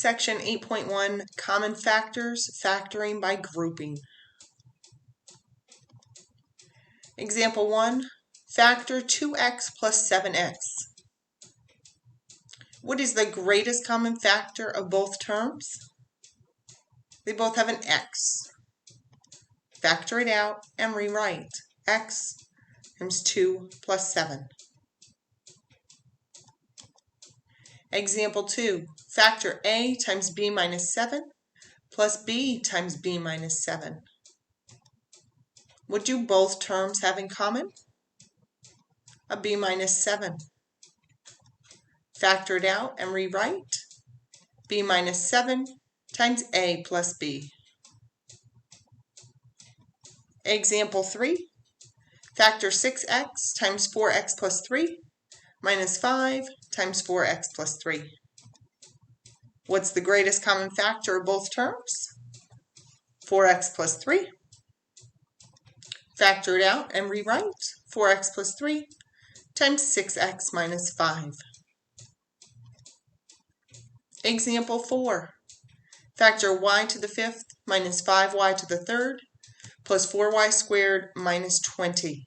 Section 8.1, Common Factors, Factoring by Grouping. Example 1, factor 2x plus 7x. What is the greatest common factor of both terms? They both have an x. Factor it out and rewrite. X times 2 plus 7. Example 2, factor a times b minus 7 plus b times b minus 7. What do both terms have in common? A b minus 7. Factor it out and rewrite. B minus 7 times a plus b. Example 3, factor 6x times 4x plus 3 minus 5 times 4x plus 3. What's the greatest common factor of both terms? 4x plus 3. Factor it out and rewrite. 4x plus 3 times 6x minus 5. Example 4. Factor y to the 5th minus 5y to the 3rd plus 4y squared minus 20.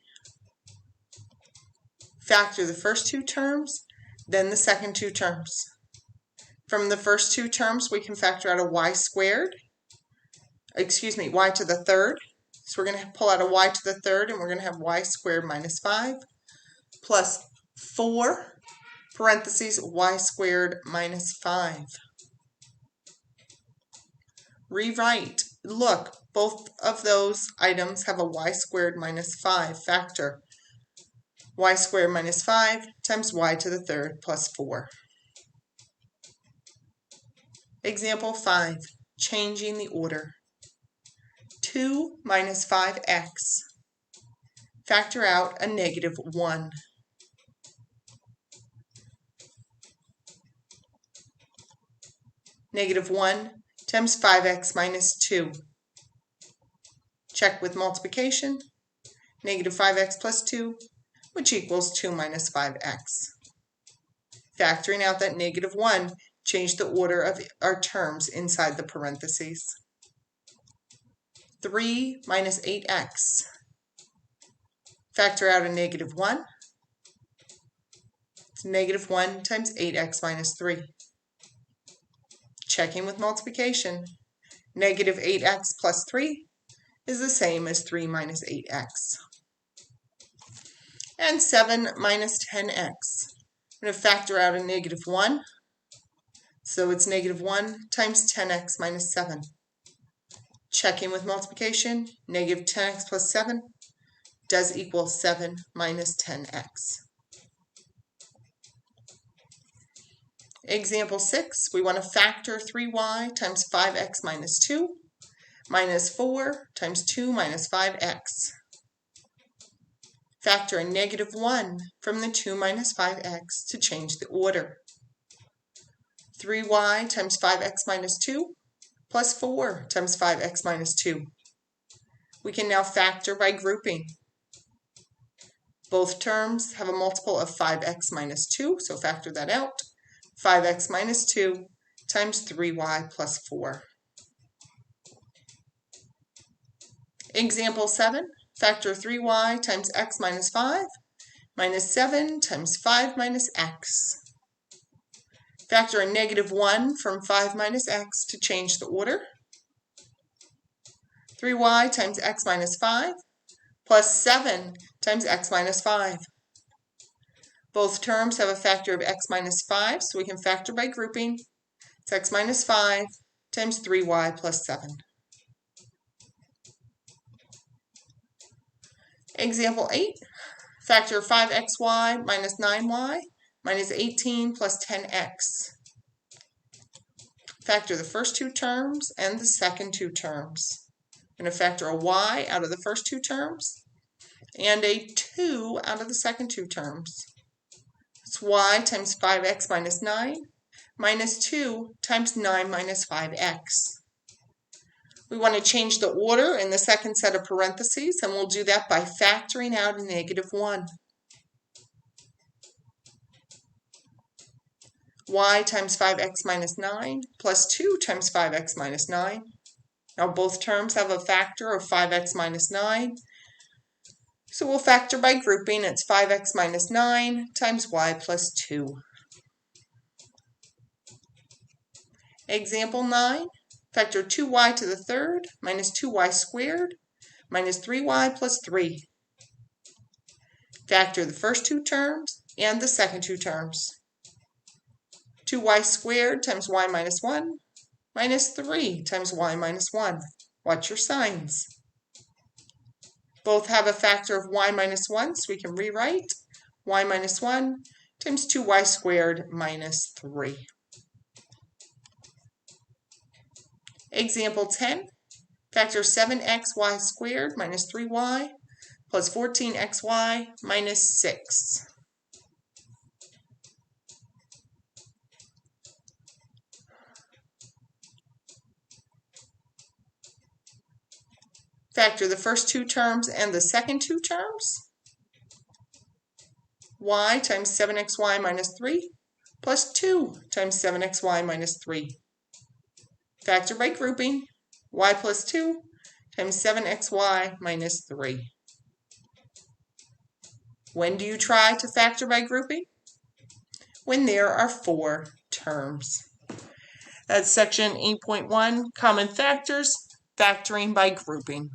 Factor the first two terms, then the second two terms. From the first two terms, we can factor out a y squared, y to the 3rd. So we're going to pull out a y to the 3rd, and we're going to have y squared minus 5 plus 4 parentheses y squared minus 5. Rewrite. Look, both of those items have a y squared minus 5 factor. Y squared minus 5 times y to the 3rd plus 4. Example 5, changing the order. 2 minus 5x. Factor out a negative 1. Negative 1 times 5x minus 2. Check with multiplication. Negative 5x plus 2, which equals 2 minus 5x. Factoring out that negative 1, change the order of our terms inside the parentheses. 3 minus 8x. Factor out a negative 1. It's negative 1 times 8x minus 3. Checking with multiplication. Negative 8x plus 3 is the same as 3 minus 8x. And 7 minus 10x. I'm going to factor out a negative 1. So it's negative 1 times 10x minus 7. Checking with multiplication. Negative 10x plus 7 does equal 7 minus 10x. Example 6, we want to factor 3y times 5x minus 2 minus 4 times 2 minus 5x. Factor a negative 1 from the 2 minus 5x to change the order. 3y times 5x minus 2 plus 4 times 5x minus 2. We can now factor by grouping. Both terms have a multiple of 5x minus 2, so factor that out. 5x minus 2 times 3y plus 4. Example 7, factor 3y times x minus 5 minus 7 times 5 minus x. Factor a negative 1 from 5 minus x to change the order. 3y times x minus 5 plus 7 times x minus 5. Both terms have a factor of x minus 5, so we can factor by grouping. It's x minus 5 times 3y plus 7. Example 8, factor 5xy minus 9y minus 18 plus 10x. Factor the first two terms and the second two terms. I'm going to factor a y out of the first two terms and a 2 out of the second two terms. It's y times 5x minus 9 minus 2 times 9 minus 5x. We want to change the order in the second set of parentheses, and we'll do that by factoring out a negative 1. y times 5x minus 9 plus 2 times 5x minus 9. Now both terms have a factor of 5x minus 9. So we'll factor by grouping. It's 5x minus 9 times y plus 2. Example 9. Factor 2y to the third minus 2y squared minus 3y plus 3. Factor the first two terms and the second two terms. 2y squared times y minus 1 minus 3 times y minus 1. What's your signs? Both have a factor of y minus 1, so we can rewrite y minus 1 times 2y squared minus 3. Example 10. Factor 7xy squared minus 3y plus 14xy minus 6. Factor the first two terms and the second two terms. Y times 7xy minus 3 plus 2 times 7xy minus 3. Factor by grouping. Y plus 2 times 7xy minus 3. When do you try to factor by grouping? When there are 4 terms. That's section 8.1, Common Factors, Factoring by Grouping.